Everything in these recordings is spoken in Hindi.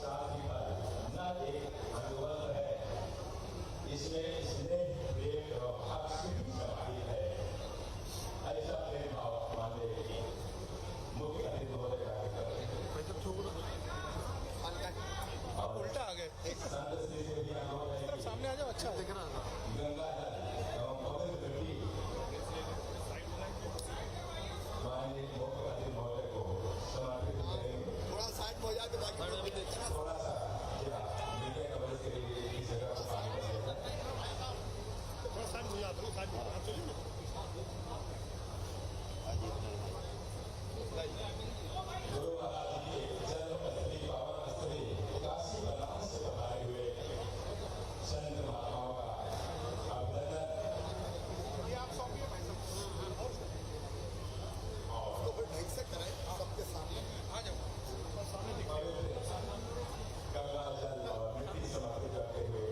साथ ही न एक अनुबंध है, इसमें स्नेह प्रेम और हक भी समाहित है। ऐसा प्रेम भाव मानने की मुख्य अतिथि महोदय आप उल्टा आ गए, सामने आ जाओ। अच्छा दिख रहा था। गंगा जल एवं पवित्र मिट्टी माननीय मुख्य अतिथि महोदय को समर्पित करेंगे। थोड़ा साइड में हो जाए तो बाकी थोड़ा सा मीडिया कवरेज के लिए इस जगह को पानी कर थोड़ा साइड हो जाता है। साइड में चलिए। गुरु महाराज जी के जन्मस्थली पावन स्थली काशी बनारस से बनाए हुए संत महात्माओं का अभिनंदन और ढंग से करें सबके सामने आ जाओ। गंगा जल और मिट्टी समर्पित करते हुए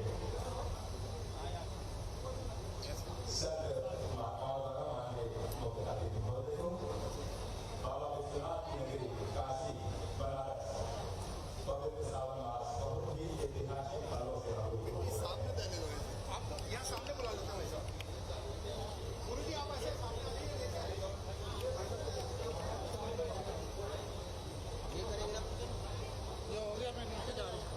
संत महात्माओं द्वारा माननीय मुख्य अतिथि महोदय को बाबा विश्वनाथ की नगरी काशी बनारस पवित्र सावन मास बहुत ही ऐतिहासिक फलों से सामने देने हुए आप यहाँ सामने बुला लेता हूँ। गुरु जी आप ऐसे सामने ये करेंगे आप ये हो गया। मैं नीचे जा रहा हूँ।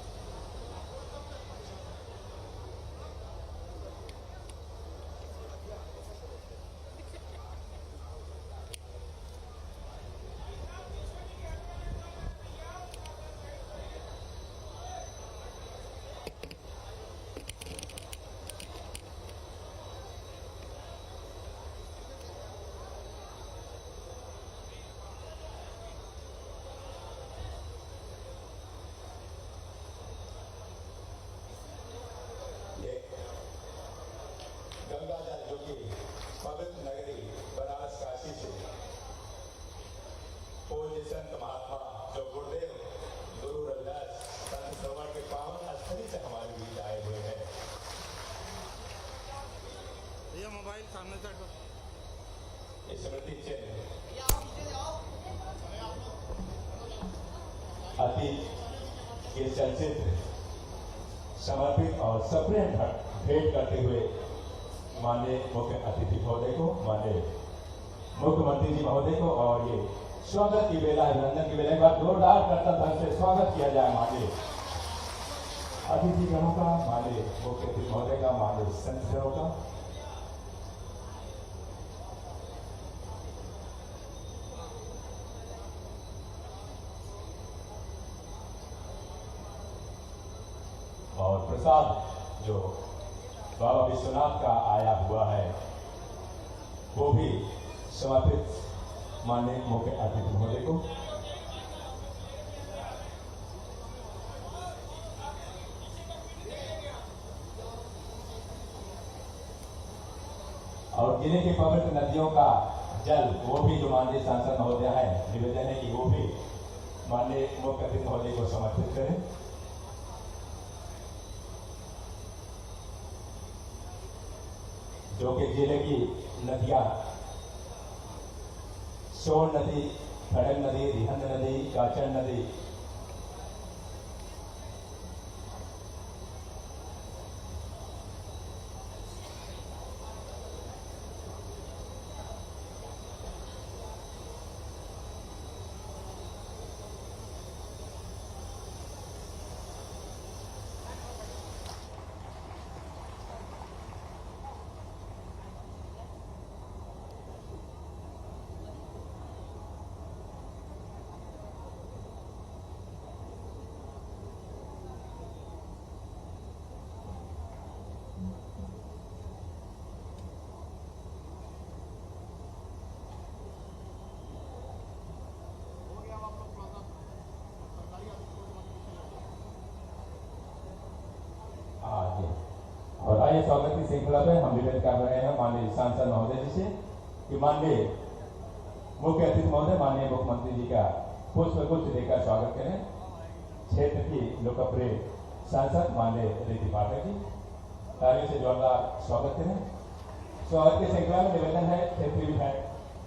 गंगा जल जो कि पवित्र नगरी बनारस काशी से पूज्य संत महात्मा जो गुरुदेव गुरु रविदास संत सरोवर के पावन स्थली से हमारे बीच आए हुए हैं। ये मोबाइल सामने से स्मृति चिन्ह अतीत के चलचित्र समर्पित और सप्रेम भेंट करते हुए माननीय मुख्य अतिथि महोदय को, माननीय मुख्यमंत्री जी महोदय को, और ये स्वागत की बेला, अभिनंदन की बेला, एक बार जोरदार कर्तव्य ढंग से स्वागत किया जाए माननीय अतिथिगणों का, माननीय मुख्य अतिथि महोदय का, माननीय संतजनों का। और प्रसाद जो बाबा विश्वनाथ का आया हुआ है वो भी समर्पित माननीय मुख्य अतिथि महोदय को। और जिले की पवित्र नदियों का जल वो भी जो माननीय सांसद महोदय है, निवेदन है कि वो भी माननीय मुख्य अतिथि महोदय को समर्पित करें। जो कि जिले की नदियां सोन नदी, खड़ग नदी, रिहंद नदी, काचन नदी, और आइए स्वागत की श्रृंखला में हम निवेदन कर रहे हैं माननीय सांसद महोदय जी से कि माननीय मुख्य अतिथि महोदय माननीय मुख्यमंत्री जी का पुष्प गुच्छ देकर स्वागत करें। क्षेत्र की लोकप्रिय सांसद माननीय रीति पाठक जी, तालियों से जोरदार स्वागत करें। स्वागत की श्रृंखला में निवेदन है क्षेत्रीय विधायक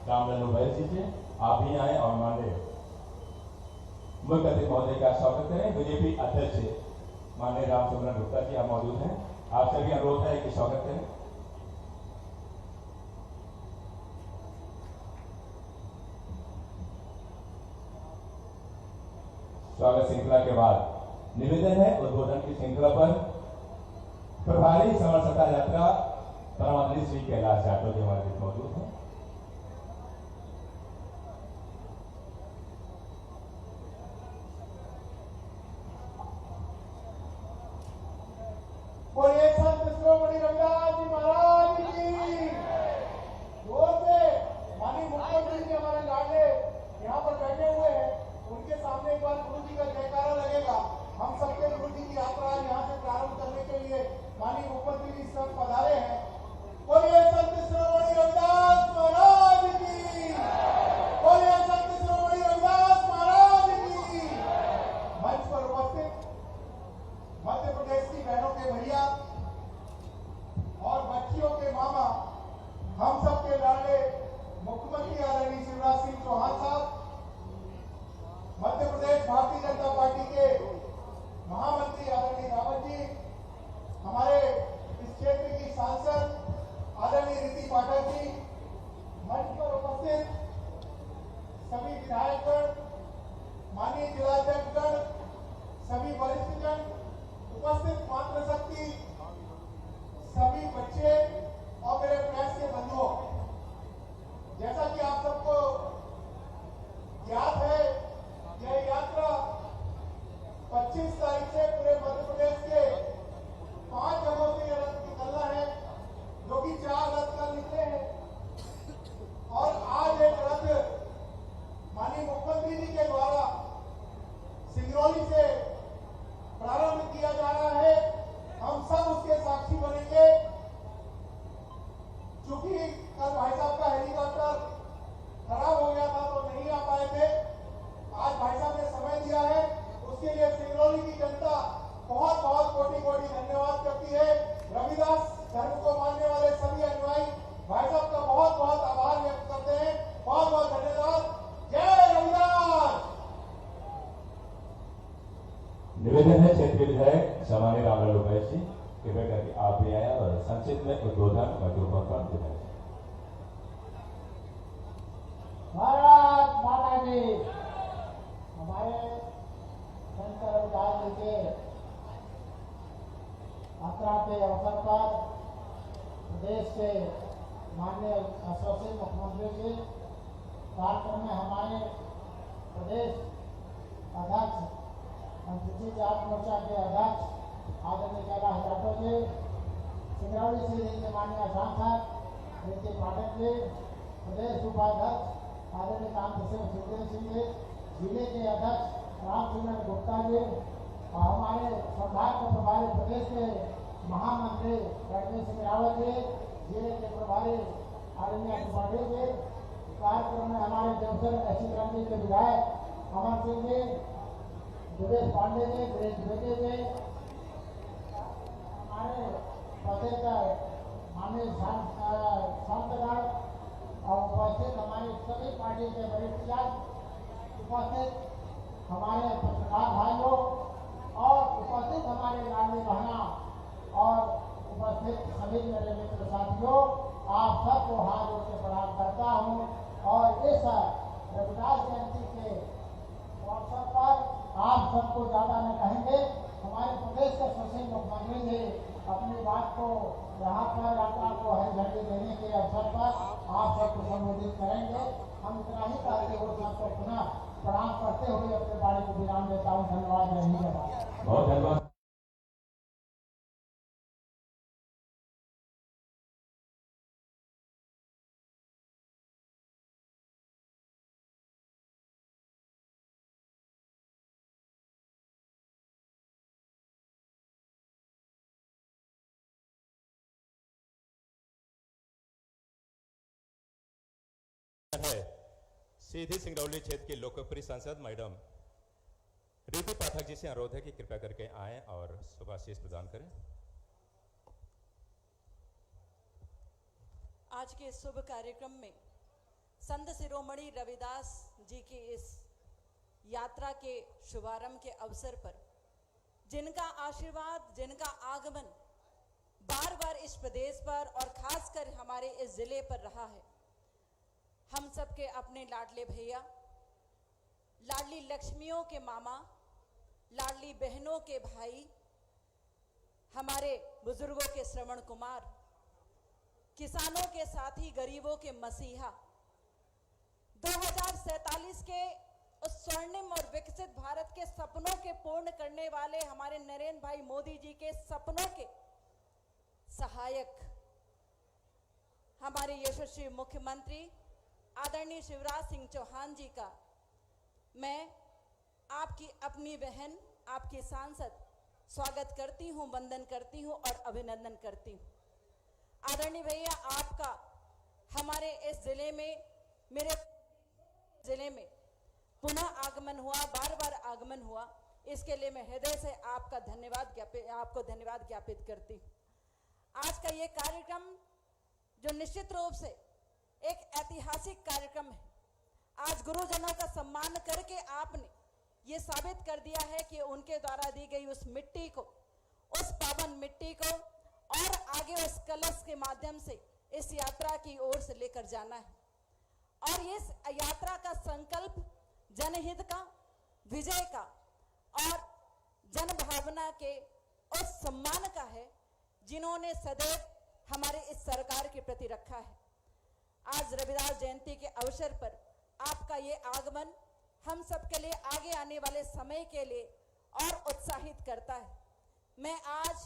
रामलल्लू बैस जी से, आप भी आए और माननीय मुख्य अतिथि महोदय का स्वागत करें। बीजेपी अध्यक्ष माननीय रामचंद्र गुप्ता जी यहाँ मौजूद हैं। आप सभी अनुरोध है कि स्वागत करें। स्वागत श्रृंखला के बाद निवेदन है उद्बोधन की श्रृंखला पर प्रभारी समरसता यात्रा परमात्मा श्री कैलाश यादव जी हमारे बीच मौजूद हैं। बोलिए संत शिरोमणि रविदास जी महाराज की जोर से। माननीय मुख्यमंत्री जी हमारे लाडले यहाँ पर बैठे हुए हैं, उनके सामने एक बार गुरु जी का जयकारा लगेगा। हम सबके गुरु जी की यात्रा यहाँ से प्रारंभ करने के लिए माननीय मुख्यमंत्री जी सब पधारे हैं। बोलिए संत शिरोमणि रविदास महाराज की, बोलिए संत शिरोमणि रविदास महाराज की। मंच पर उपस्थित मध्य प्रदेश की बहनों के भैया और बच्चियों के मामा, हम सब के लाडले मुख्यमंत्री आदरणीय शिवराज सिंह चौहान साहब, मध्य प्रदेश भारतीय जनता पार्टी के महामंत्री आदरणीय रावत जी, हमारे इस क्षेत्र की सांसद आदरणीय रीति पाठक जी, मंच पर उपस्थित सभी विधायकगण, माननीय जिलाध्यक्षगण, सभी वरिष्ठजन, उपस्थित मातृशक्ति, सभी बच्चे और मेरे प्रेस के बंधुओं, जैसा कि आप सबको याद है, यह यात्रा 25 तारीख से पूरे मध्य प्रदेश के 5 जगहों से यह रथ निकलना है, जो कि 4 रथ कल निकले हैं और आज एक रथ माननीय मुख्यमंत्री जी के द्वारा सिंगरौली से प्रारंभ किया जा रहा है। हम सब उसके साक्षी बनेंगे। चूंकि कल भाई साहब का हेलीकॉप्टर खराब हो गया था तो नहीं आ पाए थे, आज भाई साहब ने समय दिया है, उसके लिए सिंगरौली की जनता बहुत बहुत कोटि कोटि धन्यवाद करती है। रविदास धर्म को मानने वाले सभी अनुयायी भाई साहब का बहुत बहुत आभार व्यक्त करते हैं। बहुत बहुत धन्यवाद। जय रविदास। निवेदन है क्षेत्रीय विधायक सामान्य रामलाल उपाध्याय जी, कृपया करके आप भी आया और संक्षिप्त में उद्बोधन माइक्रोफोन पर दें। भारत माता की। हमारे संत रविदास जी के यात्रा के अवसर पर प्रदेश के माननीय यशस्वी मुख्यमंत्री जी कार्यक्रम में हमारे प्रदेश अध्यक्ष अनुसूचित जाति मोर्चा के अध्यक्ष आदरणीय कैलाश यादव जी, सिंगरौली से के माननीय सांसद रीति पाठक जी, प्रदेश उपाध्यक्ष आदरणीय कांतिसिंह सिंह जी, जिले के अध्यक्ष रामचंद्र गुप्ता जी और हमारे संभाग के प्रभारी प्रदेश के महामंत्री रणवीर सिंह रावत जी, जिले के प्रभारी आदरणीय त्रिपाठी जी, कार्यक्रम में हमारे देवसर ऐसी क्रांति के विधायक अमर सिंह जी, सुरेश पांडे जी, गिरीश बेटे जी, हमारे प्रदेश माननीय संतगण और उपस्थित हमारे सभी पार्टी के वरिष्ठ जन, उपस्थित हमारे पत्रकार भाइयों और उपस्थित हमारे लाडली बहना और उपस्थित सभी मेरे मित्र साथियों, आप सबको हाथ जोड़ के प्रणाम करता हूँ। और इस रविदास जयंती के अवसर पर आप सबको ज्यादा न कहेंगे, हमारे प्रदेश के सुशील मुख्यमंत्री जी अपनी बात को यहाँ पर यात्रा को हरी झंडी देने के अवसर पर आप सबको संबोधित करेंगे। हम इतना ही कहते हुए सबको पुनः प्रणाम करते हुए अपने बाणी को विराम देता हूँ। धन्यवाद। बहुत धन्यवाद। है सीधी सिंगरौली क्षेत्र की लोकप्रिय सांसद मैडम रीति पाठक जी से अनुरोध है कि कृपया करके आएं और शुभाशीष प्रदान करें। आज के शुभ कार्यक्रम में संत शिरोमणि रविदास जी की इस यात्रा के शुभारंभ के अवसर पर जिनका आशीर्वाद, जिनका आगमन बार बार इस प्रदेश पर और खासकर हमारे इस जिले पर रहा है, हम सबके अपने लाडले भैया, लाडली लक्ष्मियों के मामा, लाडली बहनों के भाई, हमारे बुजुर्गों के श्रवण कुमार, किसानों के साथी, गरीबों के मसीहा, 2047 के उस स्वर्णिम और विकसित भारत के सपनों के पूर्ण करने वाले हमारे नरेंद्र भाई मोदी जी के सपनों के सहायक, हमारे यशस्वी मुख्यमंत्री आदरणीय शिवराज सिंह चौहान जी का मैं आपकी अपनी बहन, आपकी सांसद स्वागत करती हूं, वंदन करती हूं और अभिनंदन करती हूं। आदरणीय भैया, आपका हमारे इस जिले में, मेरे जिले में पुनः आगमन हुआ, बार बार आगमन हुआ, इसके लिए मैं हृदय से आपको धन्यवाद ज्ञापित करती हूँ। आज का ये कार्यक्रम जो निश्चित रूप से एक ऐतिहासिक कार्यक्रम है, आज गुरुजनों का सम्मान करके आपने ये साबित कर दिया है कि उनके द्वारा दी गई उस मिट्टी को, उस पावन मिट्टी को और आगे उस कलश के माध्यम से इस यात्रा की ओर से लेकर जाना है। और इस यात्रा का संकल्प जनहित का, विजय का और जन भावना के उस सम्मान का है जिन्होंने सदैव हमारे इस सरकार के प्रति रखा है। आज रविदास जयंती के अवसर पर आपका ये आगमन हम सबके लिए आगे आने वाले समय के लिए और उत्साहित करता है। मैं आज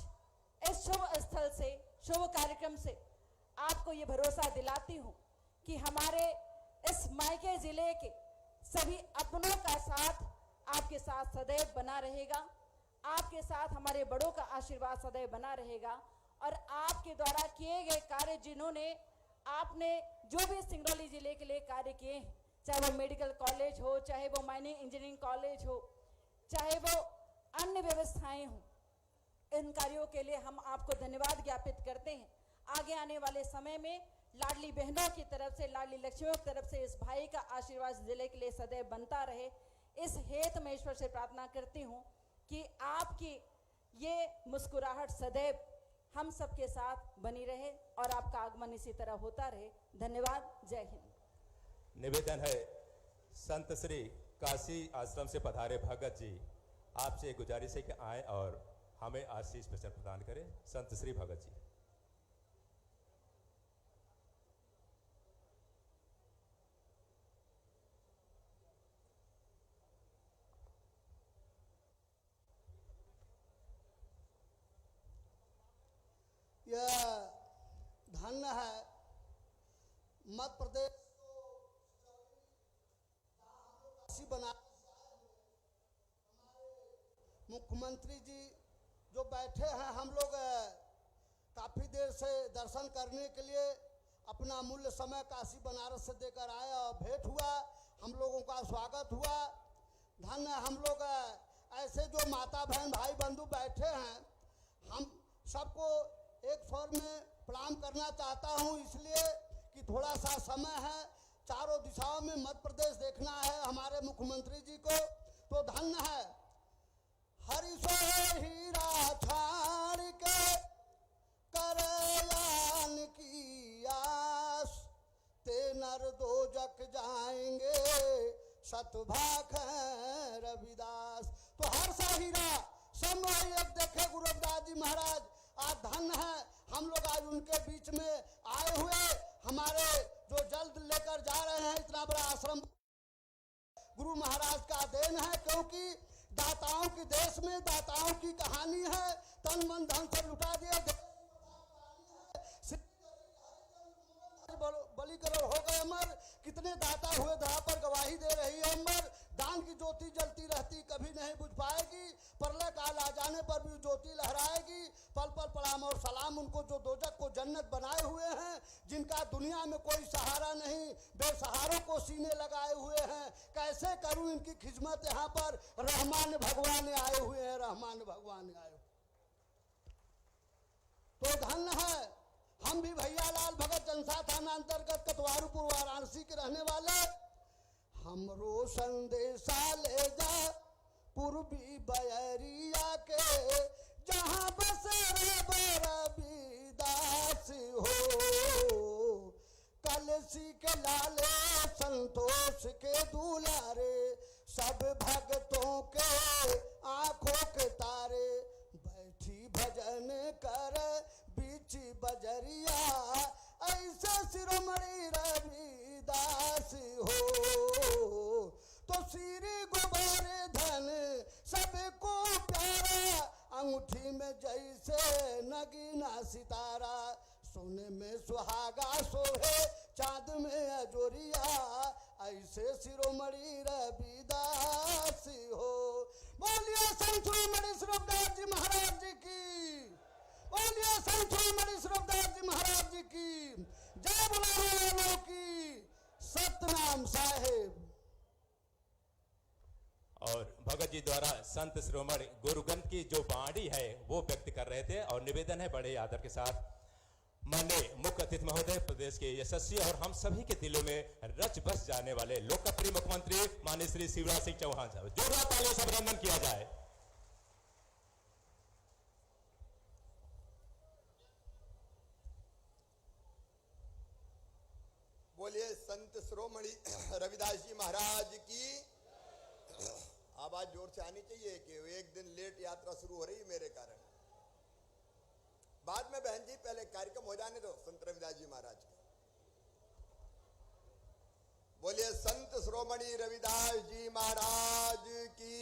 इस शुभ स्थल से, शुभ कार्यक्रम से आपको ये भरोसा दिलाती हूँ कि हमारे इस मायके जिले के सभी अपनों का साथ आपके साथ सदैव बना रहेगा, आपके साथ हमारे बड़ों का आशीर्वाद सदैव बना रहेगा और आपके द्वारा किए गए कार्य, जिन्होंने आपने जो भी सिंगरौली जिले के लिए कार्य किए हैं, चाहे वो मेडिकल कॉलेज हो, चाहे वो माइनिंग इंजीनियरिंग कॉलेज हो, चाहे वो अन्य व्यवस्थाएं हो, इन कार्यों के लिए हम आपको धन्यवाद ज्ञापित करते हैं। आगे आने वाले समय में लाडली बहनों की तरफ से, लाडली लक्ष्मियों की तरफ से इस भाई का आशीर्वाद जिले के लिए सदैव बनता रहे, इस हेतु मैं ईश्वर से प्रार्थना करती हूँ कि आपकी ये मुस्कुराहट सदैव हम सबके साथ बनी रहे और आपका आगमन इसी तरह होता रहे। धन्यवाद। जय हिंद। निवेदन है संत श्री काशी आश्रम से पधारे भगत जी, आपसे गुजारिश है कि आए और हमें आशीष वचन प्रदान करें। संत श्री भगत जी। यह धन्य है मध्य प्रदेश को काशी बना, मुख्यमंत्री जी जो बैठे हैं, हम लोग काफ़ी देर से दर्शन करने के लिए अपना अमूल्य समय काशी बनारस से देकर आए और भेंट हुआ, हम लोगों का स्वागत हुआ। धन्य हम लोग ऐसे जो माता बहन भाई बंधु बैठे हैं, हम सबको एक स्वर में प्रणाम करना चाहता हूं, इसलिए कि थोड़ा सा समय है, चारों दिशाओं में मध्य प्रदेश देखना है हमारे मुख्यमंत्री जी को। तो धन्य है हरि सो हीरा छाड़ के करयान की आस, ते नर दो जग जाएंगे सतभाख रविदास। तो हर सा हीरा समय एक देखे गुरु रविदास जी महाराज, आज धन्य है हम लोग आज उनके बीच में आए हुए, हमारे जो जल्द लेकर जा रहे हैं इतना बड़ा आश्रम गुरु महाराज का देन है, क्योंकि दाताओं के देश में दाताओं की कहानी है, तन मन धन से लुटा दिया, बलि करोड़ हो गए अमर, कितने दाता हुए धरा पर गवाही दे रही है अमर। दान की ज्योति जलती रहती कभी नहीं बुझ पाएगी, प्रलय काल आ जाने पर भी ज्योति लहराएगी। पल पल प्रणाम और सलाम उनको जो दोजख को जन्नत बनाए हुए हैं, जिनका दुनिया में कोई सहारा नहीं, बेसहारों को सीने लगाए हुए हैं। कैसे करूं इनकी खिदमत, यहाँ पर रहमान भगवान आए हुए हैं, रहमान भगवान आए। तो धन्य है हम भी भैया लाल भगत जनसा थाना अंतर्गत कतवारूपुर वाराणसी के रहने वाले, हमरो संदेशा ले जा पूर्वी बयरिया के, जहाँ बसे रविदास हो। कलसी के लाले संतोष के दुलारे, सब भक्तों के आंखों के तारे। बैठी भजन कर बीच बजरिया, ऐसे शिरोमणि रविदास हो। तो सिर गुबारे धन सबको प्यारा, अंगूठी में जैसे नगीना सितारा। सोने में सुहागा सोहे चांद में अजोरिया, ऐसे शिरोमणि रविदास हो। बोलिए संत शिरोमणि रविदास जी महाराज जी की, बोलिए संत शिरोमणि रविदास जी महाराज जी की जय। बुलाने की सतनाम साहेब। और भगत जी द्वारा संत शिरोमणि गुरुग्रंथ की जो बाणी है वो व्यक्त कर रहे थे। और निवेदन है बड़े आदर के साथ माननीय मुख्य अतिथि महोदय, प्रदेश के यशस्वी और हम सभी के दिलों में रच बस जाने वाले लोकप्रिय मुख्यमंत्री माननीय श्री शिवराज सिंह चौहान साहब, जोरदार तालियों से अभिनंदन किया जाए। बोलिए संत शिरोमणि रविदास जी महाराज की। आवाज जोर से आनी चाहिए कि एक दिन लेट यात्रा शुरू हो रही है मेरे कारण। बाद में बहन जी पहले कार्यक्रम हो जाने दो संत रविदास जी महाराज का। बोलिए संत शिरोमणि रविदास जी महाराज की।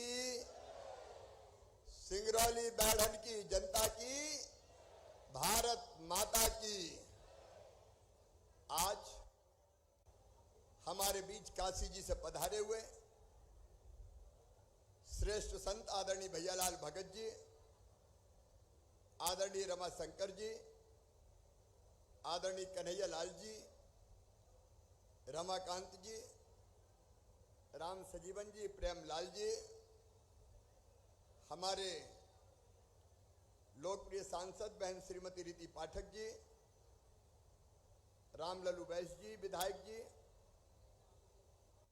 सिंगरौली बैढ़न की जनता की, भारत माता की। आज हमारे बीच काशी जी से पधारे हुए श्रेष्ठ संत आदरणीय भैयालाल भगत जी, आदरणीय रमा शंकर जी, आदरणीय कन्हैया लाल जी, रमाकांत जी, राम सजीवन जी, प्रेम लाल जी, हमारे लोकप्रिय सांसद बहन श्रीमती रीति पाठक जी, रामलल्लू बैस जी विधायक जी,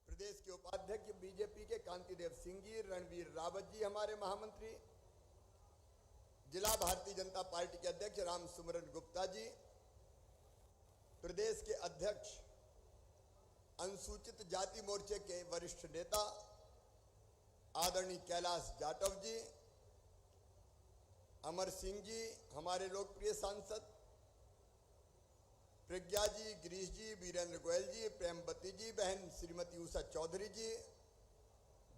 प्रदेश के उपाध्यक्ष बीजेपी के कांतिदेव सिंह जी, रणवीर रावत जी हमारे महामंत्री, जिला भारतीय जनता पार्टी के अध्यक्ष राम सुमरन गुप्ता जी, प्रदेश के अध्यक्ष अनुसूचित जाति मोर्चे के वरिष्ठ नेता आदरणीय कैलाश जाटव जी, अमर सिंह जी हमारे लोकप्रिय सांसद, प्रज्ञा जी, गिरीश जी, वीरेंद्र गोयल जी, प्रेमवती जी, बहन श्रीमती उषा चौधरी जी,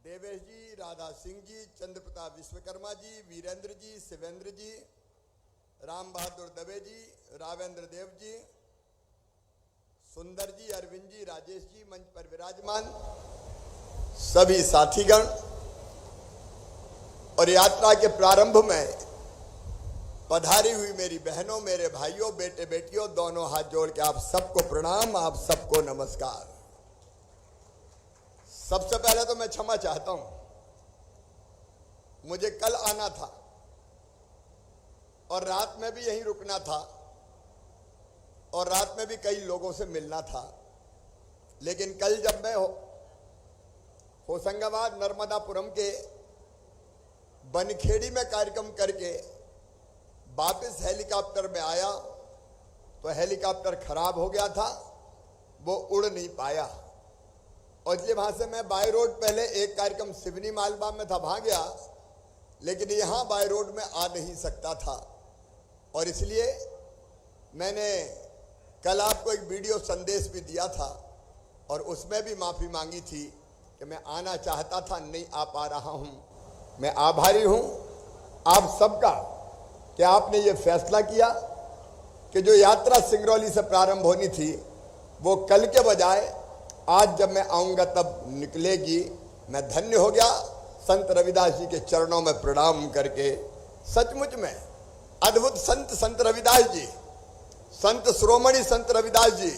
देवेश जी, राधा सिंह जी, चंद्र प्रताप विश्वकर्मा जी, वीरेंद्र जी, शिवेंद्र जी, राम बहादुर दवे जी, रावेंद्र देव जी, सुंदर जी, अरविंद जी, राजेश जी, मंच पर विराजमान सभी साथीगण और यात्रा के प्रारंभ में पधारी हुई मेरी बहनों, मेरे भाइयों, बेटे बेटियों, दोनों हाथ जोड़ के आप सबको प्रणाम, आप सबको नमस्कार। सबसे पहले तो मैं क्षमा चाहता हूं, मुझे कल आना था और रात में भी यहीं रुकना था और रात में भी कई लोगों से मिलना था, लेकिन कल जब मैं होशंगाबाद नर्मदापुरम के बनखेड़ी में कार्यक्रम करके वापस हेलीकॉप्टर में आया तो हेलीकॉप्टर खराब हो गया था, वो उड़ नहीं पाया और इसलिए वहां से मैं बाय रोड, पहले एक कार्यक्रम सिवनी मालवा में था, वहां गया, लेकिन यहां बाय रोड में आ नहीं सकता था और इसलिए मैंने कल आपको एक वीडियो संदेश भी दिया था और उसमें भी माफी मांगी थी कि मैं आना चाहता था, नहीं आ पा रहा हूं। मैं आभारी हूं आप सबका कि आपने ये फैसला किया कि जो यात्रा सिंगरौली से प्रारंभ होनी थी वो कल के बजाय आज जब मैं आऊंगा तब निकलेगी। मैं धन्य हो गया संत रविदास जी के चरणों में प्रणाम करके। सचमुच में अद्भुत संत रविदास जी, संत शिरोमणि संत रविदास जी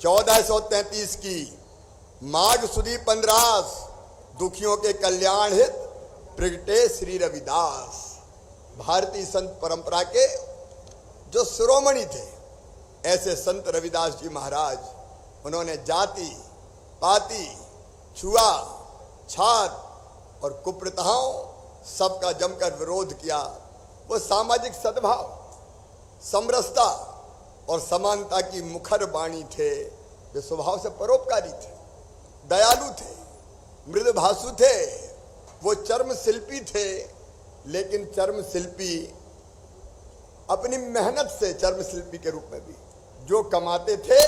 1433 की माघ सुदी 15 दुखियों के कल्याण हित प्रगटे श्री रविदास। भारतीय संत परंपरा के जो शिरोमणि थे ऐसे संत रविदास जी महाराज, उन्होंने जाति पाति छुआ छात और कुप्रथाओं सबका जमकर विरोध किया। वो सामाजिक सद्भाव, समरसता और समानता की मुखर वाणी थे। वे स्वभाव से परोपकारी थे, दयालु थे, मृदुभाषु थे। वो चर्म शिल्पी थे, लेकिन चर्म शिल्पी अपनी मेहनत से चर्म शिल्पी के रूप में भी जो कमाते थे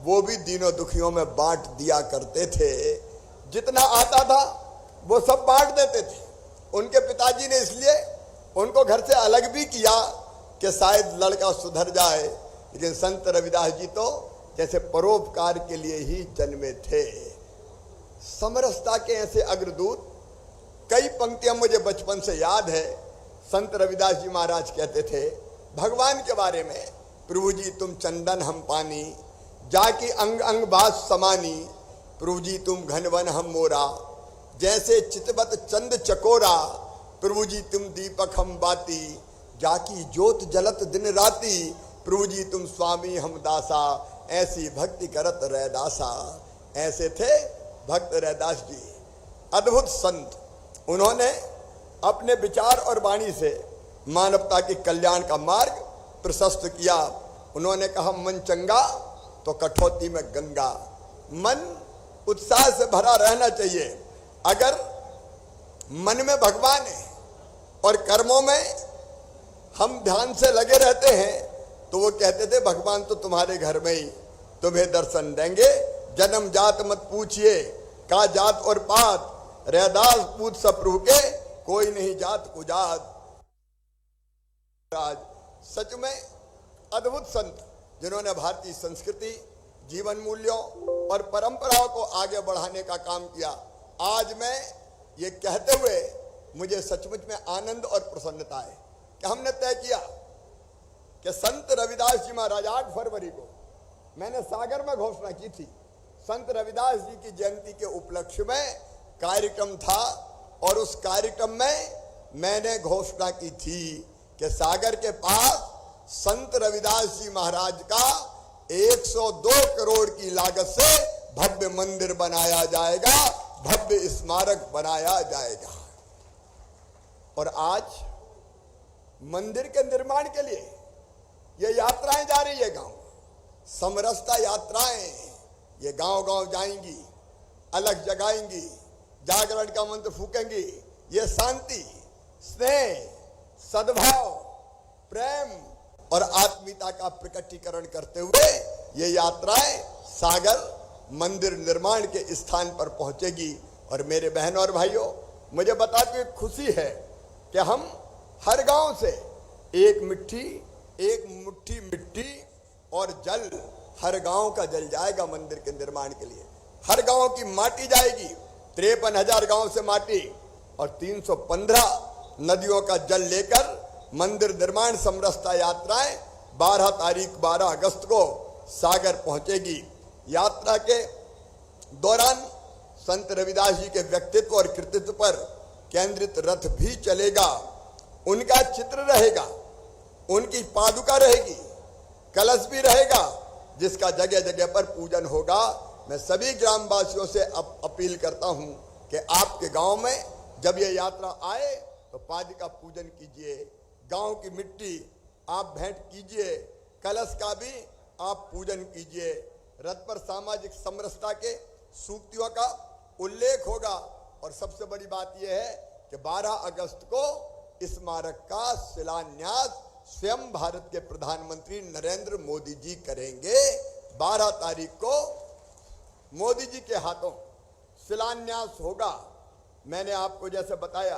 वो भी दीनों दुखियों में बांट दिया करते थे। जितना आता था वो सब बांट देते थे। उनके पिताजी ने इसलिए उनको घर से अलग भी किया कि शायद लड़का सुधर जाए, लेकिन संत रविदास जी तो जैसे परोपकार के लिए ही जन्मे थे। समरसता के ऐसे अग्रदूत। कई पंक्तियां मुझे बचपन से याद है। संत रविदास जी महाराज कहते थे भगवान के बारे में, प्रभु जी तुम चंदन हम पानी, जाकी अंग अंग बास समानी, प्रभु जी तुम घनवन हम मोरा, जैसे चितवत चंद चकोरा, प्रभु जी तुम दीपक हम बाती, जाकी ज्योत जलत दिन राती, प्रभु जी तुम स्वामी हम दासा, ऐसी भक्ति करत रैदासा। ऐसे थे भक्त रैदास जी, अद्भुत संत। उन्होंने अपने विचार और वाणी से मानवता के कल्याण का मार्ग प्रशस्त किया। उन्होंने कहा मन चंगा तो कठौती में गंगा। मन उत्साह से भरा रहना चाहिए। अगर मन में भगवान है और कर्मों में हम ध्यान से लगे रहते हैं, तो वो कहते थे भगवान तो तुम्हारे घर में ही तुम्हें दर्शन देंगे। जन्म जात मत पूछिए, का जात और पात, रैदास पूछ सब प्रभु के, कोई नहीं जात कुजात। सच में अद्भुत संत, जिन्होंने भारतीय संस्कृति, जीवन मूल्यों और परंपराओं को आगे बढ़ाने का काम किया। आज मैं ये कहते हुए मुझे सचमुच में आनंद और प्रसन्नता है कि हमने तय किया कि संत रविदास जी महाराज 8 फरवरी को मैंने सागर में घोषणा की थी, संत रविदास जी की जयंती के उपलक्ष्य में कार्यक्रम था। और उस कार्यक्रम में मैंने घोषणा की थी कि सागर के पास संत रविदास जी महाराज का 102 करोड़ की लागत से भव्य मंदिर बनाया जाएगा, भव्य स्मारक बनाया जाएगा। और आज मंदिर के निर्माण के लिए ये यात्राएं जा रही है। गांव समरसता यात्राएं, ये गांव गांव जाएंगी, अलग जगाएंगी, जागरण का मंत्र फूकेंगी। ये शांति, स्नेह, सद्भाव, प्रेम और आत्मीयता का प्रकटीकरण करते हुए ये यात्राएं सागर मंदिर निर्माण के स्थान पर पहुंचेगी। और मेरे बहनों और भाइयों, मुझे बताते हुए खुशी है कि हम हर गांव से एक मुट्ठी मिट्टी और जल, हर गांव का जल जाएगा मंदिर के निर्माण के लिए। हर गांव की माटी जाएगी, 53,000 गांव से माटी और 315 नदियों का जल लेकर मंदिर निर्माण समरसता यात्राएं 12 अगस्त को सागर पहुंचेगी। यात्रा के दौरान संत रविदास जी के व्यक्तित्व और कृतित्व पर केंद्रित रथ भी चलेगा। उनका चित्र रहेगा, उनकी पादुका रहेगी, कलश भी रहेगा, जिसका जगह जगह पर पूजन होगा। मैं सभी ग्रामवासियों से अपील करता हूं कि आपके गांव में जब ये यात्रा आए तो पादुका पूजन कीजिए, गांव की मिट्टी आप भेंट कीजिए, कलश का भी आप पूजन कीजिए। रथ पर सामाजिक समरसता के सूक्तियों का उल्लेख होगा। और सबसे बड़ी बात यह है कि 12 अगस्त को स्मारक का शिलान्यास स्वयं भारत के प्रधानमंत्री नरेंद्र मोदी जी करेंगे। 12 तारीख को मोदी जी के हाथों शिलान्यास होगा। मैंने आपको जैसे बताया,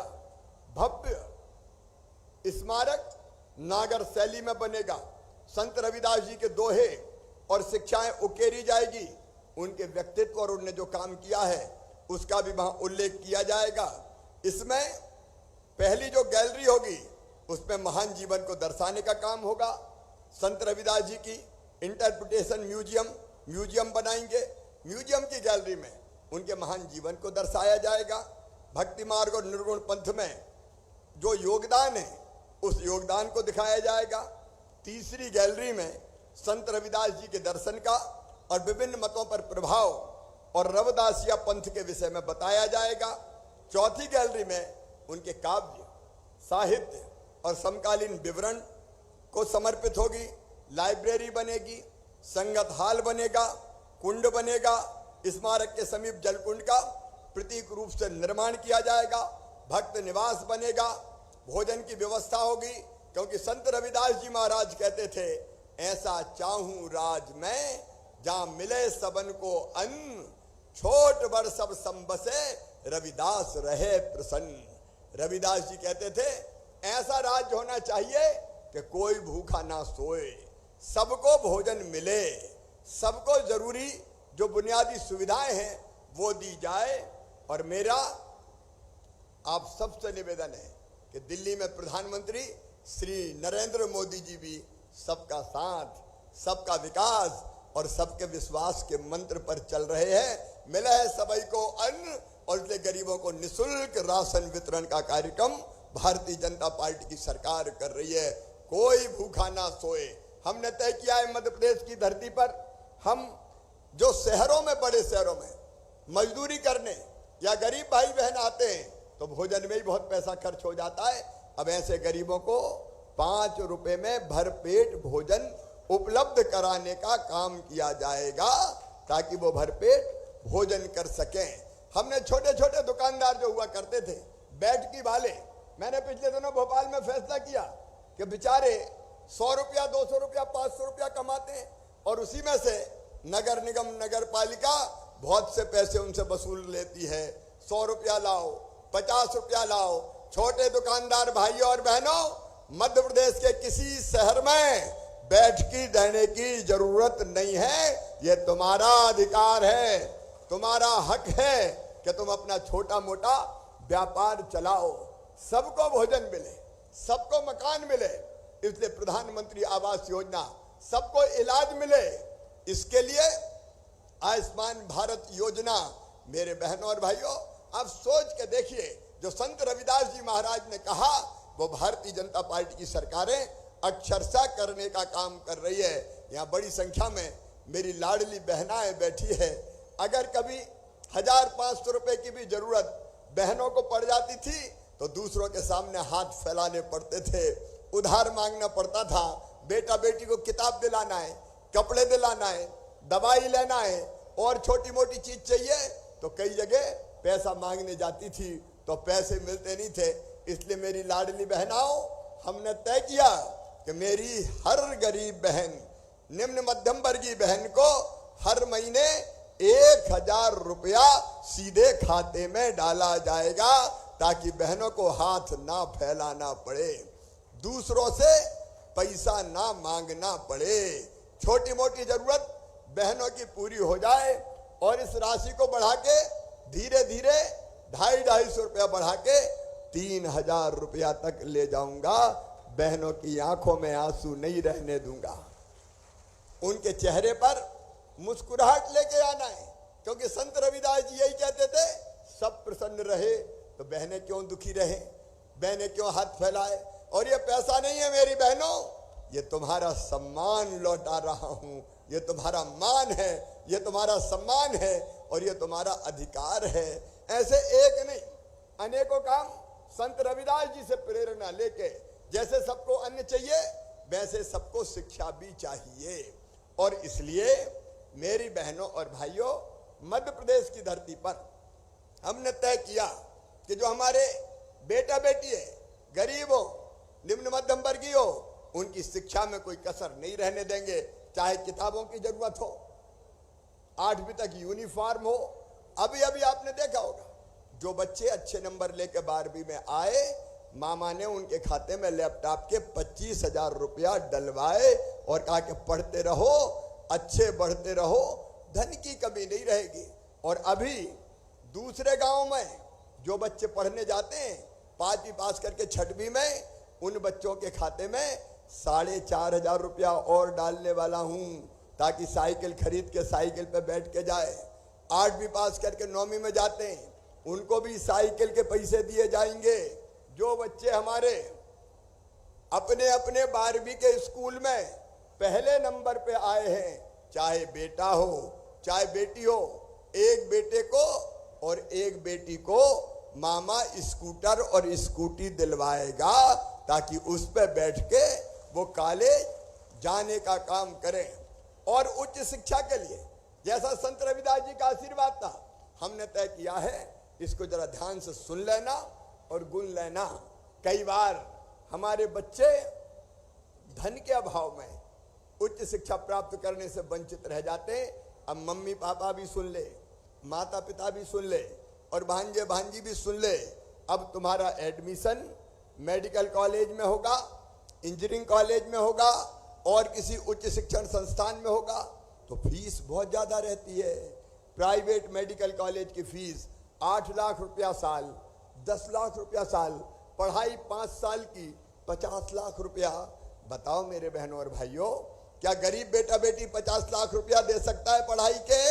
भव्य स्मारक नागर शैली में बनेगा। संत रविदास जी के दोहे और शिक्षाएं उकेरी जाएगी। उनके व्यक्तित्व और उन्होंने जो काम किया है उसका भी वहां उल्लेख किया जाएगा। इसमें पहली जो गैलरी होगी उसमें महान जीवन को दर्शाने का काम होगा। संत रविदास जी की इंटरप्रिटेशन म्यूजियम बनाएंगे। म्यूजियम की गैलरी में उनके महान जीवन को दर्शाया जाएगा। भक्ति मार्ग और निर्गुण पंथ में जो योगदान है उस योगदान को दिखाया जाएगा। तीसरी गैलरी में संत रविदास जी के दर्शन का और विभिन्न मतों पर प्रभाव और रविदासिया पंथ के विषय में बताया जाएगा। चौथी गैलरी में उनके काव्य, साहित्य और समकालीन विवरण को समर्पित होगी। लाइब्रेरी बनेगी, संगत हाल बनेगा, कुंड बनेगा, स्मारक के समीप जलकुंड का प्रतीक रूप से निर्माण किया जाएगा, भक्त निवास बनेगा, भोजन की व्यवस्था होगी, क्योंकि संत रविदास जी महाराज कहते थे, ऐसा चाहूं राज में जहां मिले सबन को अन्न, छोट बड़ सब संबसे रविदास रहे प्रसन्न। रविदास जी कहते थे, ऐसा राज्य होना चाहिए कि कोई भूखा ना सोए, सबको भोजन मिले, सबको जरूरी जो बुनियादी सुविधाएं हैं वो दी जाए। और मेरा आप सबसे निवेदन है कि दिल्ली में प्रधानमंत्री श्री नरेंद्र मोदी जी भी सबका साथ, सबका विकास और सबके विश्वास के मंत्र पर चल रहे हैं। मिला है सभी को अन्न, और इसलिए गरीबों को निःशुल्क राशन वितरण का कार्यक्रम भारतीय जनता पार्टी की सरकार कर रही है। कोई भूखा ना सोए। हमने तय किया है मध्य प्रदेश की धरती पर हम जो शहरों में, बड़े शहरों में मजदूरी करने या गरीब भाई बहन आते हैं तो भोजन में ही बहुत पैसा खर्च हो जाता है। अब ऐसे गरीबों को 5 रुपए में भरपेट भोजन उपलब्ध कराने का काम किया जाएगा ताकि वो भरपेट भोजन कर सकें। हमने छोटे छोटे दुकानदार जो हुआ करते थे, बैठकी वाले, मैंने पिछले दिनों भोपाल में फैसला किया कि बेचारे 100 रुपया, 200 रुपया, 500 रुपया कमाते हैं और उसी में से नगर निगम, नगर पालिका बहुत से पैसे उनसे वसूल लेती है। 100 रुपया लाओ, 50 रुपया लाओ। छोटे दुकानदार भाइयों और बहनों, मध्य प्रदेश के किसी शहर में बैठकी देने की जरूरत नहीं है। ये तुम्हारा अधिकार है, तुम्हारा हक है कि तुम अपना छोटा मोटा व्यापार चलाओ, सबको भोजन मिले, सबको मकान मिले। इसलिए प्रधानमंत्री आवास योजना, सबको इलाज मिले, इसके लिए आयुष्मान भारत योजना। मेरे बहनों और भाइयों, आप सोच के देखिए, जो संत रविदास जी महाराज ने कहा वो भारतीय जनता पार्टी की सरकारें अक्षरशः करने का काम कर रही है। यहाँ बड़ी संख्या में मेरी लाडली बहनाएं बैठी है। अगर कभी 1500 रुपए की भी जरूरत बहनों को पड़ जाती थी तो दूसरों के सामने हाथ फैलाने पड़ते थे, उधार मांगना पड़ता था। बेटा बेटी को किताब दिलाना है, कपड़े दिलाना है, दवाई लेना है और छोटी मोटी चीज चाहिए तो कई जगह पैसा मांगने जाती थी तो पैसे मिलते नहीं थे। इसलिए मेरी लाडली बहनाओं, हमने तय किया कि मेरी हर गरीब बहन, निम्न मध्यम वर्गीय बहन को हर महीने 1000 रुपया सीधे खाते में डाला जाएगा ताकि बहनों को हाथ ना फैलाना पड़े, दूसरों से पैसा ना मांगना पड़े। छोटी मोटी जरूरत बहनों की पूरी हो जाए और इस राशि को बढ़ा के धीरे धीरे 250 रुपया बढ़ा के 3000 रुपया तक ले जाऊंगा। बहनों की आंखों में आंसू नहीं रहने दूंगा, उनके चेहरे पर मुस्कुराहट लेके आना है, क्योंकि संत रविदास जी यही कहते थे, सब प्रसन्न रहे तो बहनें क्यों दुखी रहे, बहनें क्यों हाथ फैलाए। और ये पैसा नहीं है मेरी बहनों, ये तुम्हारा सम्मान लौटा रहा हूं, ये तुम्हारा मान है, ये तुम्हारा सम्मान है और ये तुम्हारा अधिकार है। ऐसे एक नहीं, अनेकों काम संत रविदास जी से प्रेरणा लेके, जैसे सबको अन्न चाहिए वैसे सबको शिक्षा भी चाहिए। और इसलिए मेरी बहनों और भाइयों, मध्य प्रदेश की धरती पर हमने तय किया कि जो हमारे बेटा बेटी है, गरीब हो, निम्न मध्यम वर्गीय हो, उनकी शिक्षा में कोई कसर नहीं रहने देंगे। चाहे किताबों की जरूरत हो, 8वीं तक यूनिफॉर्म हो। अभी अभी आपने देखा होगा, जो बच्चे अच्छे नंबर लेके 12वीं में आए, मामा ने उनके खाते में लैपटॉप के 25,000 रुपया डलवाए और कहा कि पढ़ते रहो, अच्छे बढ़ते रहो, धन की कमी नहीं रहेगी। और अभी दूसरे गांव में जो बच्चे पढ़ने जाते हैं, 5वीं पास करके 6वीं में, उन बच्चों के खाते में 4,500 रुपया और डालने वाला हूं ताकि साइकिल खरीद के साइकिल पे बैठ के जाए। 8वीं पास करके 9वीं में जाते हैं, उनको भी साइकिल के पैसे दिए जाएंगे। जो बच्चे हमारे अपने अपने 12वीं के स्कूल में पहले नंबर पे आए हैं, चाहे बेटा हो चाहे बेटी हो, एक बेटे को और एक बेटी को मामा स्कूटर और स्कूटी दिलवाएगा ताकि उस पर बैठ के वो कॉलेज जाने का काम करें। और उच्च शिक्षा के लिए जैसा संत रविदास जी का आशीर्वाद था, हमने तय किया है, इसको जरा ध्यान से सुन लेना और गुन लेना। कई बार हमारे बच्चे धन के अभाव में उच्च शिक्षा प्राप्त करने से वंचित रह जाते हैं। अब मम्मी पापा भी सुन ले, माता पिता भी सुन ले और भांजे भांजी भी सुन ले। अब तुम्हारा एडमिशन मेडिकल कॉलेज में होगा, इंजीनियरिंग कॉलेज में होगा और किसी उच्च शिक्षण संस्थान में होगा तो फीस बहुत ज़्यादा रहती है। प्राइवेट मेडिकल कॉलेज की फीस 8 लाख रुपया साल, 10 लाख रुपया साल, पढ़ाई 5 साल की 50 लाख रुपया। बताओ मेरे बहनों और भाइयों, क्या गरीब बेटा बेटी 50 लाख रुपया दे सकता है पढ़ाई के?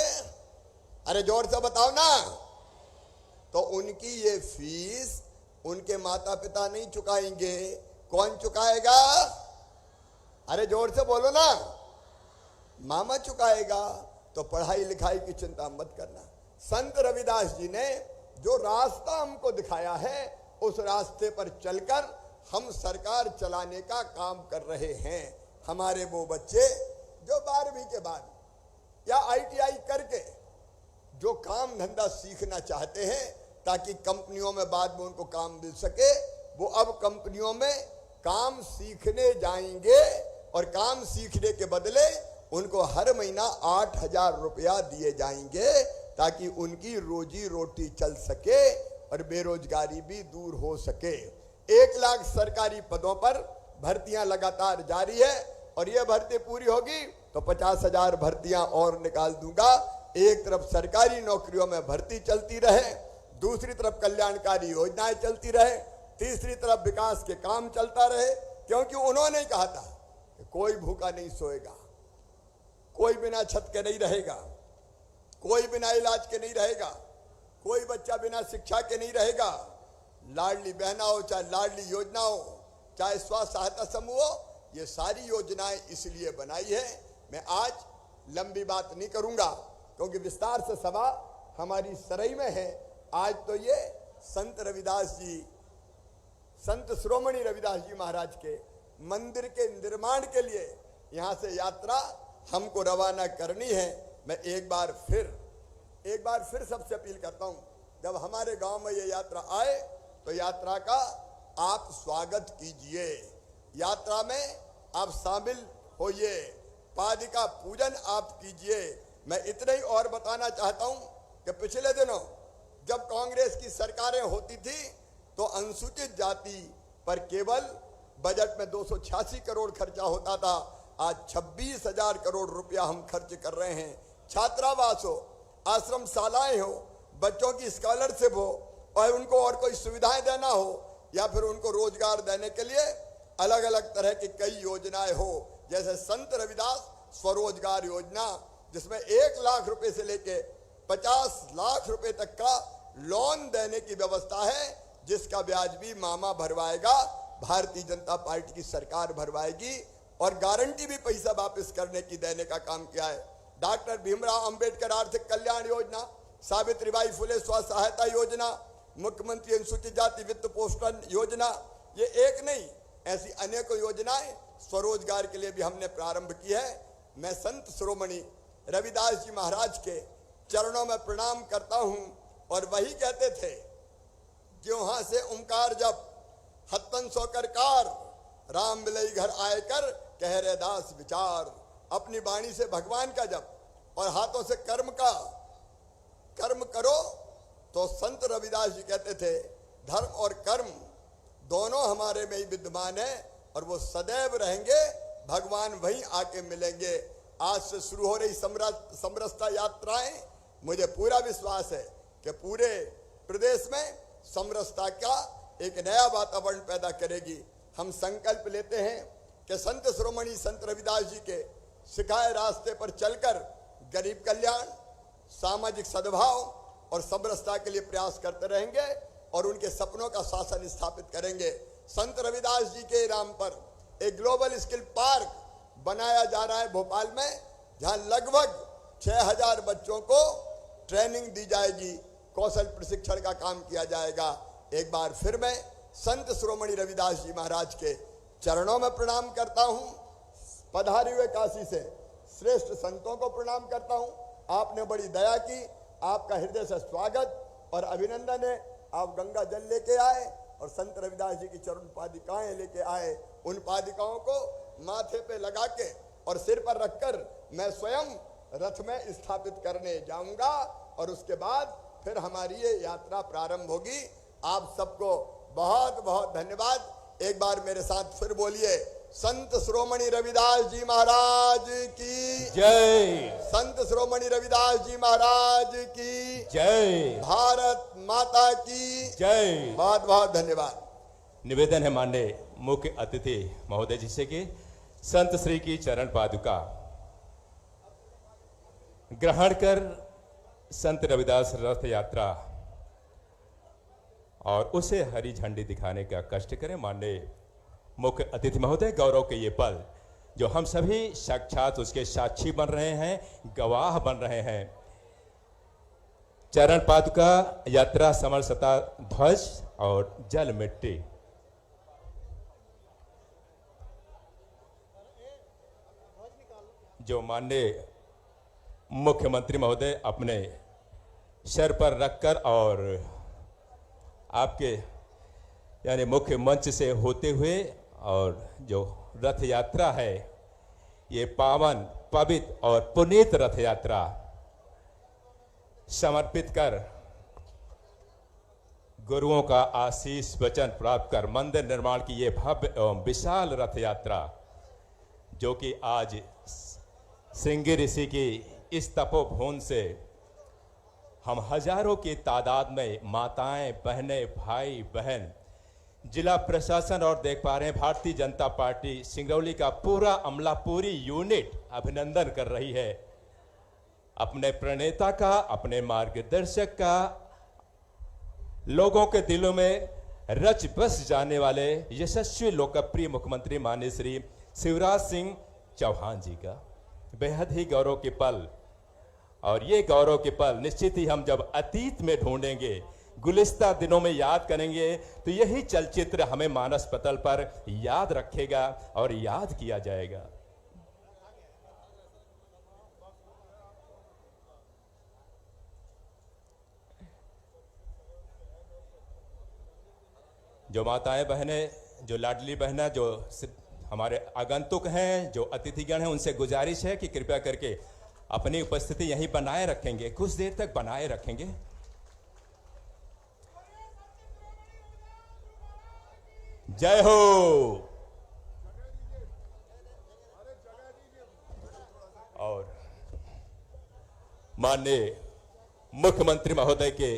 अरे जोर से बताओ ना। तो उनकी ये फीस उनके माता पिता नहीं चुकाएंगे, कौन चुकाएगा? अरे जोर से बोलो ना। मामा चुकाएगा। तो पढ़ाई लिखाई की चिंता मत करना। संत रविदास जी ने जो रास्ता हमको दिखाया है उस रास्ते पर चलकर हम सरकार चलाने का काम कर रहे हैं। हमारे वो बच्चे जो 12वीं के बाद या ITI करके जो काम धंधा सीखना चाहते हैं ताकि कंपनियों में बाद में उनको काम मिल सके, वो अब कंपनियों में काम सीखने जाएंगे और काम सीखने के बदले उनको हर महीना 8,000 रुपया दिए जाएंगे ताकि उनकी रोजी रोटी चल सके और बेरोजगारी भी दूर हो सके। 1 लाख सरकारी पदों पर भर्तियां लगातार जारी है और ये भर्ती पूरी होगी तो 50,000 भर्तियां और निकाल दूंगा। एक तरफ सरकारी नौकरियों में भर्ती चलती रहे, दूसरी तरफ कल्याणकारी योजनाएं चलती रहे, तीसरी तरफ विकास के काम चलता रहे। क्योंकि उन्होंने कहा था कि कोई भूखा नहीं सोएगा, कोई बिना छत के नहीं रहेगा, कोई बिना इलाज के नहीं रहेगा, कोई बच्चा बिना शिक्षा के नहीं रहेगा। लाडली बहना हो, चाहे लाडली योजना हो, चाहे स्वास्थ्य सहायता समूह हो, ये सारी योजनाएं इसलिए बनाई है। मैं आज लंबी बात नहीं करूंगा क्योंकि विस्तार से सभा हमारी सरई में है। आज तो ये संत रविदास जी, संत शिरोमणि रविदास जी महाराज के मंदिर के निर्माण के लिए यहाँ से यात्रा हमको रवाना करनी है। मैं एक बार फिर सबसे अपील करता हूँ, जब हमारे गांव में ये यात्रा आए तो यात्रा का आप स्वागत कीजिए, यात्रा में आप शामिल होइए, पादिका पूजन आप कीजिए। मैं इतना ही और बताना चाहता हूँ कि पिछले दिनों जब कांग्रेस की सरकारें होती थी तो अनुसूचित जाति पर केवल बजट में 286 करोड़ खर्चा होता था। आज 26,000 करोड़ रुपया हम खर्च कर रहे हैं। छात्रावास हो, आश्रम शालाएं हो, बच्चों की स्कॉलरशिप हो और उनको और कोई सुविधाएं देना हो या फिर उनको रोजगार देने के लिए अलग अलग तरह की कई योजनाएं हो, जैसे संत रविदास स्वरोजगार योजना जिसमें 1 लाख रुपए से लेके 50 लाख रुपए तक का लोन देने की व्यवस्था है, जिसका ब्याज भी मामा भरवाएगा, भारतीय जनता पार्टी की सरकार भरवाएगी और गारंटी भी पैसा वापस करने की देने का काम किया है। डॉक्टर भीमराव अंबेडकर आर्थिक कल्याण योजना, सावित्रीबाई फुले स्वास्थ्य सहायता योजना, मुख्यमंत्री अनुसूचित जाति वित्त पोषण योजना, ये एक नहीं ऐसी अनेकों योजनाएं स्वरोजगार के लिए भी हमने प्रारंभ की है। मैं संत शिरोमणि रविदास जी महाराज के चरणों में प्रणाम करता हूं और वही कहते थे कि वहां से ओंकार जब हत्तन सोकर कार, राम मिलई घर आए कर कह रे दास विचार। अपनी वाणी से भगवान का जप और हाथों से कर्म करो। तो संत रविदास जी कहते थे धर्म और कर्म दोनों हमारे में ही विद्यमान है और वो सदैव रहेंगे, भगवान वहीं आके मिलेंगे। आज से शुरू हो रही समरसता यात्राएं, मुझे पूरा विश्वास है कि पूरे प्रदेश में समरसता का एक नया वातावरण पैदा करेगी। हम संकल्प लेते हैं कि संत शिरोमणि संत रविदास जी के सिखाए रास्ते पर चलकर गरीब कल्याण, सामाजिक सद्भाव और समरसता के लिए प्रयास करते रहेंगे और उनके सपनों का शासन स्थापित करेंगे। संत रविदास जी के नाम पर एक ग्लोबल स्किल पार्क बनाया जा रहा है भोपाल में, जहां लगभग 6,000 बच्चों को ट्रेनिंग दी जाएगी, कौशल प्रशिक्षण का काम किया जाएगा। एक बार फिर मैं संत शिरोमणि रविदास जी महाराज के चरणों में प्रणाम करता हूं। पधारे हुए काशी से श्रेष्ठ संतों को प्रणाम करता हूं। आपने बड़ी दया की, आपका हृदय से स्वागत और अभिनंदन है। आप गंगा जल लेके आए और संत रविदास जी की चरण पादिकाएं लेके आए। उन पादिकाओं को माथे पे लगा के और सिर पर रखकर मैं स्वयं रथ में स्थापित करने जाऊंगा और उसके बाद फिर हमारी ये यात्रा प्रारंभ होगी। आप सबको बहुत बहुत धन्यवाद। एक बार मेरे साथ फिर बोलिए, संत शिरोमणि रविदास जी महाराज की जय। संत शिरोमणि रविदास जी महाराज की जय। भारत माता की जय। बहुत बहुत धन्यवाद। निवेदन है माननीय मुख्य अतिथि महोदय जी से कि संत श्री की चरण पादुका ग्रहण कर संत रविदास रथ यात्रा और उसे हरी झंडी दिखाने का कष्ट करें। माननीय मुख्य अतिथि महोदय, गौरव के ये पल जो हम सभी साक्षात उसके साक्षी बन रहे हैं, गवाह बन रहे हैं। चरण पादुका यात्रा समरसता ध्वज और जल मिट्टी जो माननीय मुख्यमंत्री महोदय अपने सर पर रखकर और आपके यानी मुख्य मंच से होते हुए और जो रथ यात्रा है, ये पावन पवित्र और पुनीत रथ यात्रा समर्पित कर गुरुओं का आशीष वचन प्राप्त कर मंदिर निर्माण की ये भव्य एवं विशाल रथ यात्रा जो कि आज श्रृंगी ऋषि की इस तपोभूमि से हम हजारों की तादाद में माताएं, बहनें, भाई बहन, जिला प्रशासन और देख पा रहे हैं भारतीय जनता पार्टी सिंगरौली का पूरा अमला, पूरी यूनिट अभिनंदन कर रही है अपने प्रणेता का, अपने मार्गदर्शक का, लोगों के दिलों में रच बस जाने वाले यशस्वी लोकप्रिय मुख्यमंत्री माननीय श्री शिवराज सिंह चौहान जी का बेहद ही गौरव के पल। और ये गौरव के पल निश्चित ही हम जब अतीत में ढूंढेंगे, गुलिस्ता दिनों में याद करेंगे, तो यही चलचित्र हमें मानस पटल पर याद रखेगा और याद किया जाएगा। जो माताएं बहनें, जो लाडली बहना, जो हमारे आगंतुक हैं, जो अतिथिगण हैं, उनसे गुजारिश है कि कृपया करके अपनी उपस्थिति यहीं बनाए रखेंगे, कुछ देर तक बनाए रखेंगे। जय हो। और माननीय मुख्यमंत्री महोदय के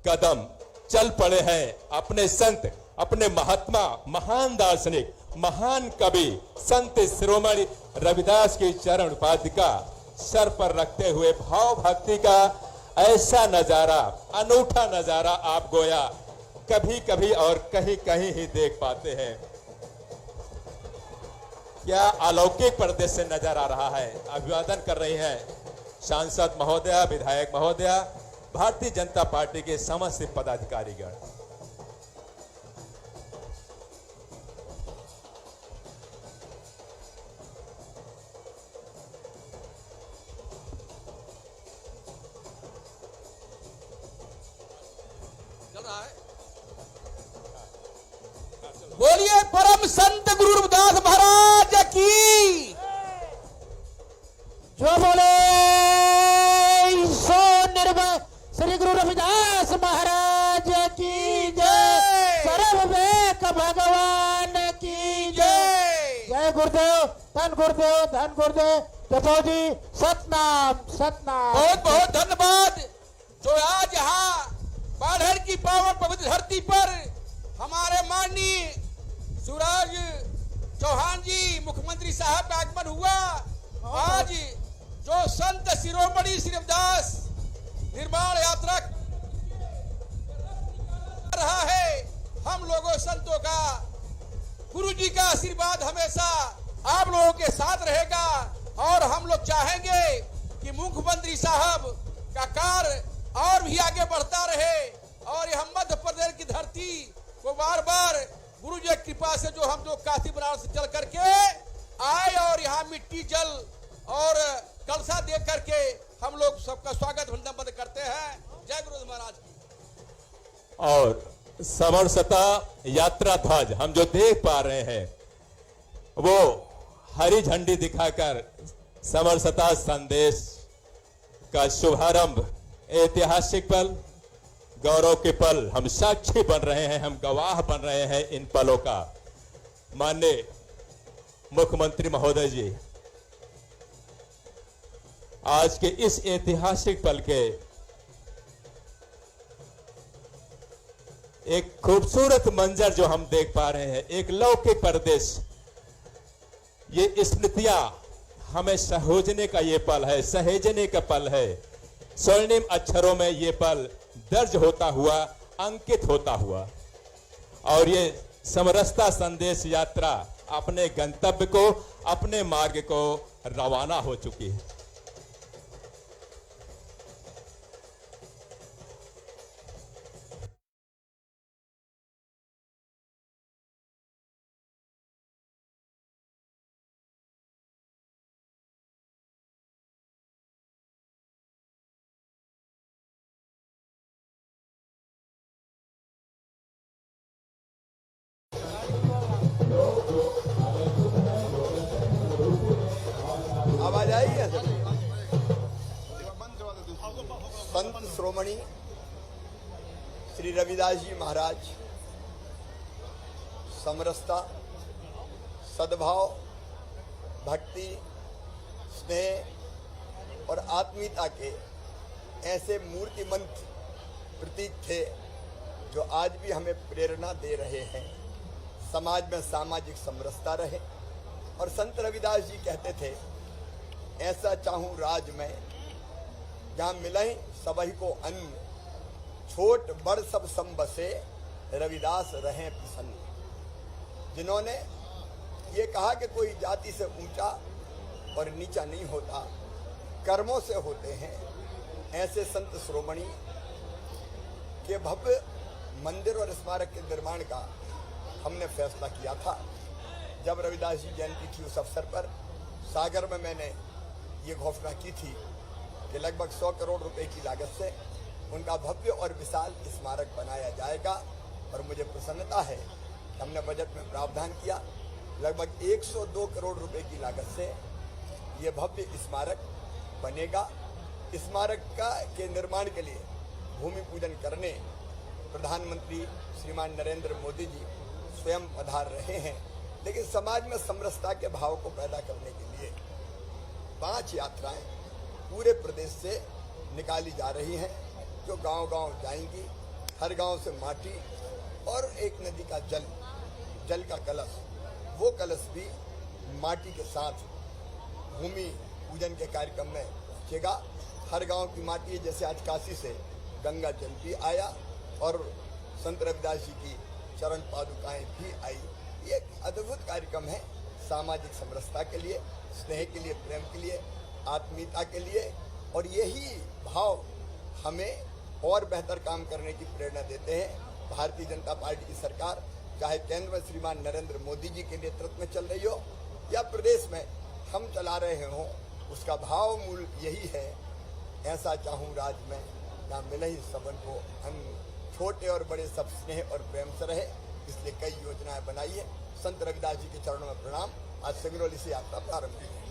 कदम चल पड़े हैं अपने संत, अपने महात्मा, महान दार्शनिक, महान कवि संत शिरोमणि रविदास की चरण पादिका सर पर रखते हुए भाव भक्ति का ऐसा नजारा, अनूठा नजारा आप गोया कभी कभी और कहीं कहीं ही देख पाते हैं। क्या अलौकिक परिदृश्य नजर आ रहा है। अभिवादन कर रही हैं सांसद महोदया, विधायक महोदया, भारतीय जनता पार्टी के समस्त पदाधिकारीगण। बोलिए परम संत गुरु रविदास महाराज की। जो बोले सो निर्भय श्री गुरु रविदास महाराज की जय। सर्ववेक भगवान की जय। जय गुरुदेव, धन गुरुदेव, धन गुरुदेव। जपो जी सतनाम सतनाम। बहुत बहुत धन्यवाद। जो आज यहाँ बाढ़ की पावन पवित्र धरती पर हमारे माननीय शिवराज चौहान जी मुख्यमंत्री साहब का आगमन हुआ। आज जो संत शिरोमणि श्री रविदास निर्माण यात्रा रहा है, हम लोगों संतों का, गुरु जी का आशीर्वाद हमेशा आप लोगों के साथ रहेगा। और हम लोग चाहेंगे कि मुख्यमंत्री साहब का कार्य और भी आगे बढ़ता रहे और यह मध्य प्रदेश की धरती को बार बार गुरु जी की कृपा से जो हम जो काशी बनारस से चल करके आए और यहाँ मिट्टी जल और कलशा दे करके हम लोग सबका स्वागत वंदन करते हैं। जय गुरु महाराज। और समरसता यात्रा ध्वज हम जो देख पा रहे हैं वो हरी झंडी दिखाकर समरसता संदेश का शुभारंभ, ऐतिहासिक पल, गौरव के पल, हम साक्षी बन रहे हैं, हम गवाह बन रहे हैं इन पलों का। माननीय मुख्यमंत्री महोदय जी आज के इस ऐतिहासिक पल के एक खूबसूरत मंजर जो हम देख पा रहे हैं, एक लौकिक प्रदेश, ये स्मृतियां हमें सहोजने का ये पल है, सहेजने का पल है। स्वर्णिम अक्षरों में ये पल दर्ज होता हुआ, अंकित होता हुआ, और ये समरसता संदेश यात्रा अपने गंतव्य को, अपने मार्ग को रवाना हो चुकी है। आवाज आई है? संत श्रोमणी श्री रविदास जी महाराज समरसता, सद्भाव, भक्ति, स्नेह और आत्मीयता के ऐसे मूर्तिमंत प्रतीक थे जो आज भी हमें प्रेरणा दे रहे हैं। समाज में सामाजिक समरसता रहे। और संत रविदास जी कहते थे, ऐसा चाहूं राज में जहाँ मिले सबही को अन्न, छोट बड़ सब सम बसे, रविदास रहें प्रसन्न। जिन्होंने ये कहा कि कोई जाति से ऊंचा और नीचा नहीं होता, कर्मों से होते हैं, ऐसे संत श्रोमणी के भव्य मंदिर और स्मारक के निर्माण का हमने फैसला किया था। जब रविदास जी जयंती थी उस अवसर पर सागर में मैंने ये घोषणा की थी कि लगभग 100 करोड़ रुपए की लागत से उनका भव्य और विशाल स्मारक बनाया जाएगा। और मुझे प्रसन्नता है कि हमने बजट में प्रावधान किया, लगभग 102 करोड़ रुपए की लागत से ये भव्य स्मारक बनेगा। स्मारक के निर्माण के लिए भूमि पूजन करने प्रधानमंत्री श्रीमान नरेंद्र मोदी जी स्वयं पधार रहे हैं। लेकिन समाज में समरसता के भाव को पैदा करने के लिए 5 यात्राएं पूरे प्रदेश से निकाली जा रही हैं, जो गांव-गांव जाएंगी। हर गांव से माटी और एक नदी का जल का कलश, वो कलश भी माटी के साथ भूमि पूजन के कार्यक्रम में पहुंचेगा। हर गांव की माटी है, जैसे आज काशी से गंगा जल भी आया और संत रविदास जी की चरण पादुकाएं भी आई। ये एक अद्भुत कार्यक्रम है सामाजिक समरसता के लिए, स्नेह के लिए, प्रेम के लिए, आत्मीयता के लिए। और यही भाव हमें और बेहतर काम करने की प्रेरणा देते हैं। भारतीय जनता पार्टी की सरकार चाहे केंद्र में श्रीमान नरेंद्र मोदी जी के नेतृत्व में चल रही हो या प्रदेश में हम चला रहे हों, उसका भाव मूल यही है, ऐसा चाहूं राज में ना मिले ही सबन को अन्न, छोटे और बड़े सब स्नेह और प्रेम से रहे। इसलिए कई योजनाएं बनाई है। संत रविदास जी के चरणों में प्रणाम। आज सिंगरौली से यात्रा प्रारंभ की है।